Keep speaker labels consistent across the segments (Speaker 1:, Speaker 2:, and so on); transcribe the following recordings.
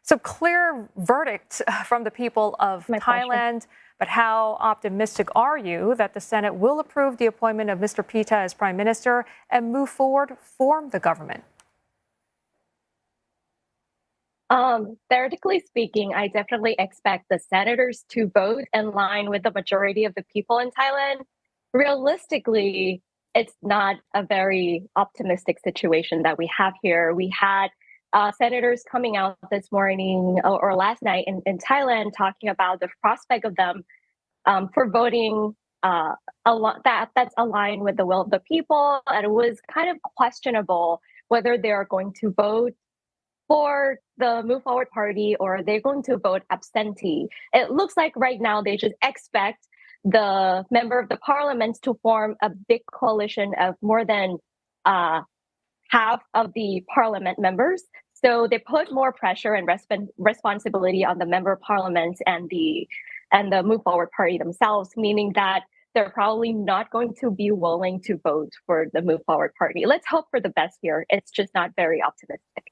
Speaker 1: So clear verdict from the people of Thailand, but how optimistic are you that the Senate will approve the appointment of Mr. Pita as Prime Minister and move forward, form the government?
Speaker 2: Theoretically speaking, I definitely expect the senators to vote in line with the majority of the people in Thailand. Realistically, it's not a very optimistic situation that we have here. We had senators coming out this morning or last night in Thailand talking about the prospect of them for voting that's aligned with the will of the people. And it was kind of questionable whether they are going to vote for the Move Forward Party or they're going to vote absentee. It looks like right now they just expect the member of the parliament to form a big coalition of more than half of the parliament members. So they put more pressure and responsibility on the member of parliament and the Move Forward Party themselves, meaning that they're probably not going to be willing to vote for the Move Forward Party. Let's hope for the best here. It's just not very optimistic.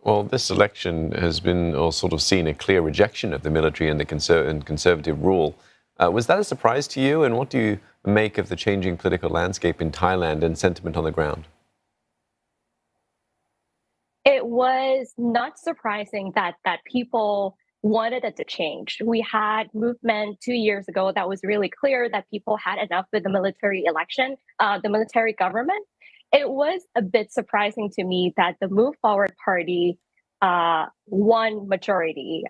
Speaker 3: Well, this election has been, or sort of seen, a clear rejection of the military and the conservative rule. Was that a surprise to you? And what do you make of the changing political landscape in Thailand and sentiment on the ground?
Speaker 2: It was not surprising that people wanted it to change. We had movement 2 years ago that was really clear that people had enough with the military election, the military government. It was a bit surprising to me that the Move Forward Party won majority.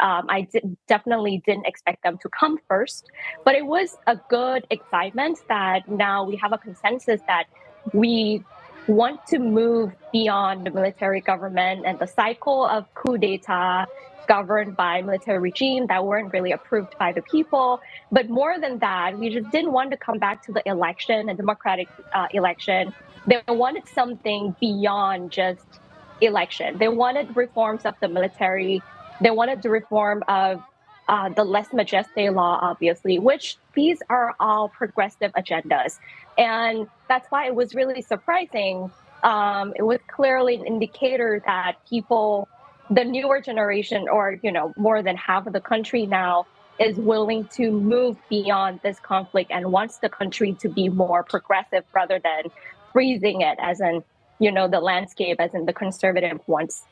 Speaker 2: Definitely didn't expect them to come first, but it was a good excitement that now we have a consensus that we want to move beyond the military government and the cycle of coup d'etat governed by military regime that weren't really approved by the people. But more than that, we just didn't want to come back to the election, a democratic election. They wanted something beyond just election. They wanted reforms of the military. They wanted the reform of the lese majeste law, obviously, which these are all progressive agendas. And that's why it was really surprising. It was clearly an indicator that people, the newer generation, or, more than half of the country now, is willing to move beyond this conflict and wants the country to be more progressive rather than freezing it as in, the landscape as in the conservative ones.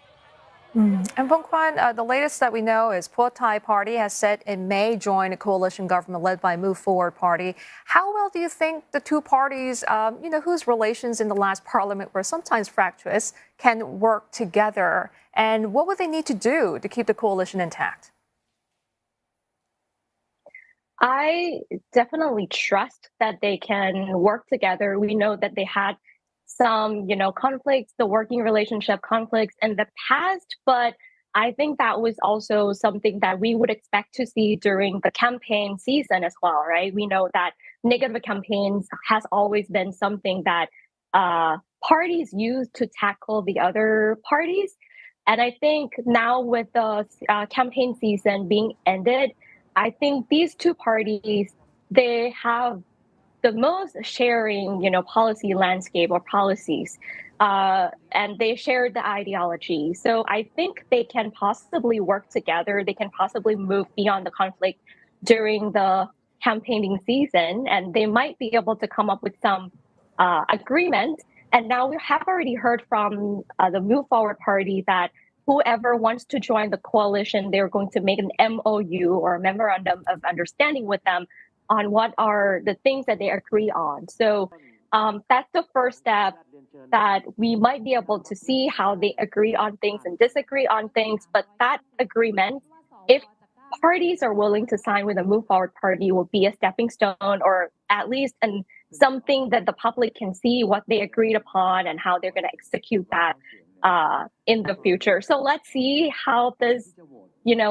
Speaker 1: And Pongkwan, the latest that we know is Pheu Thai Party has said it may join a coalition government led by Move Forward Party. How well do you think the two parties, whose relations in the last parliament were sometimes fractious, can work together? And what would they need to do to keep the coalition intact?
Speaker 2: I definitely trust that they can work together. We know that they had some, conflicts, the working relationship conflicts in the past, but I think that was also something that we would expect to see during the campaign season as well, right? We know that negative campaigns has always been something that parties use to tackle the other parties. And I think now with the campaign season being ended, I think these two parties, they have the most sharing, policy landscape or policies, and they share the ideology. So I think they can possibly work together. They can possibly move beyond the conflict during the campaigning season, and they might be able to come up with some agreement. And now we have already heard from the Move Forward Party that whoever wants to join the coalition, they're going to make an MOU or a memorandum of understanding with them on what are the things that they agree on. So that's the first step that we might be able to see how they agree on things and disagree on things. But that agreement, if parties are willing to sign with a Move Forward Party, will be a stepping stone or at least something that the public can see what they agreed upon and how they're going to execute that in the future. So let's see how this,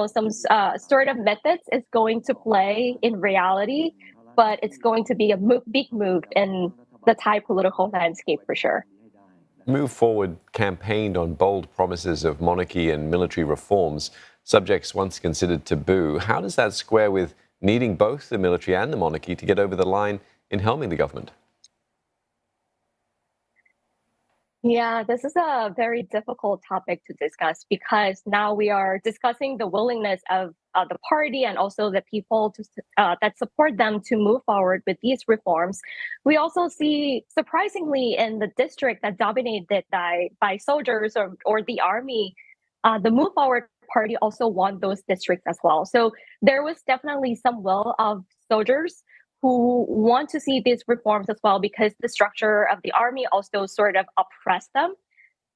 Speaker 2: some sort of methods is going to play in reality, but it's going to be a big move in the Thai political landscape for sure.
Speaker 3: Move Forward campaigned on bold promises of monarchy and military reforms, subjects once considered taboo. How does that square with needing both the military and the monarchy to get over the line in helming the government?
Speaker 2: Yeah, this is a very difficult topic to discuss because now we are discussing the willingness of the party and also the people that support them to move forward with these reforms. We also see, surprisingly, in the district that dominated by soldiers or the army, the Move Forward party also won those districts as well. So there was definitely some will of soldiers who want to see these reforms as well because the structure of the army also sort of oppressed them.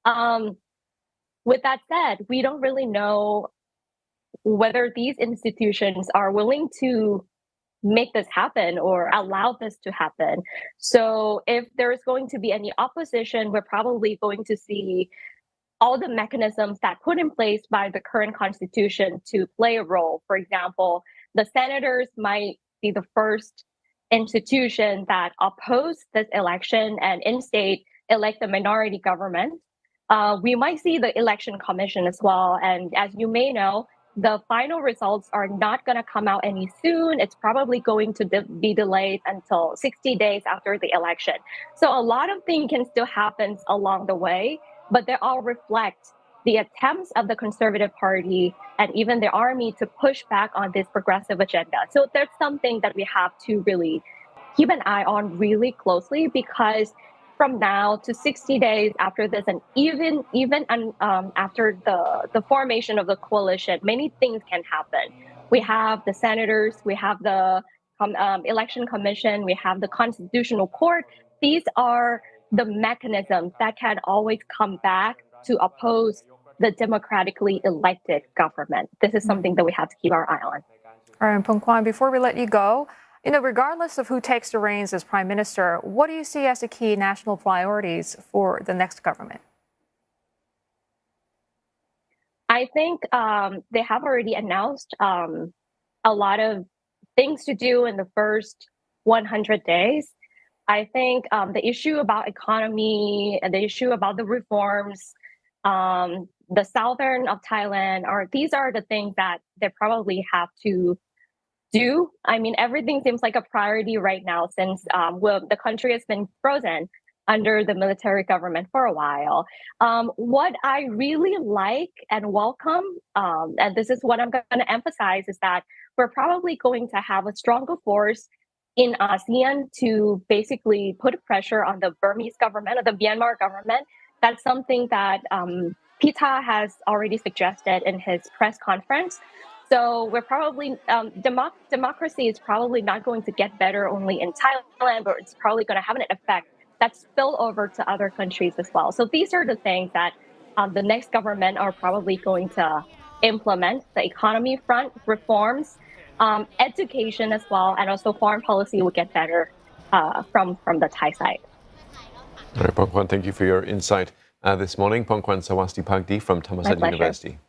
Speaker 2: Um, with that said, we don't really know whether these institutions are willing to make this happen or allow this to happen. So if there is going to be any opposition, we're probably going to see all the mechanisms that put in place by the current constitution to play a role. For example, the senators might be the first institution that oppose this election and instead elect a minority government. We might see the election commission as well. And as you may know, the final results are not going to come out any soon. It's probably going to be delayed until 60 days after the election. So a lot of things can still happen along the way, but they all reflect the attempts of the Conservative Party and even the army to push back on this progressive agenda. So there's something that we have to really keep an eye on really closely because from now to 60 days after this, and even after the formation of the coalition, many things can happen. We have the senators, we have the election commission, we have the constitutional court. These are the mechanisms that can always come back to oppose the democratically elected government. This is something that we have to keep our eye on.
Speaker 1: All right, Pongkwan, before we let you go, regardless of who takes the reins as prime minister, what do you see as the key national priorities for the next government?
Speaker 2: I think they have already announced a lot of things to do in the first 100 days. I think the issue about economy and the issue about the reforms, the southern of Thailand, these are the things that they probably have to do. I mean, everything seems like a priority right now since the country has been frozen under the military government for a while. What I really like and welcome, and this is what I'm going to emphasize, is that we're probably going to have a stronger force in ASEAN to basically put pressure on the Burmese government or the Myanmar government. That's something that Pita has already suggested in his press conference. So we're probably democracy is probably not going to get better only in Thailand, but it's probably going to have an effect that spill over to other countries as well. So these are the things that the next government are probably going to implement: the economy front reforms, education as well, and also foreign policy will get better from the Thai side.
Speaker 3: All right, Pongkwan, thank you for your insight this morning. Pongkwan Sawasdipakdi from Thammasat University.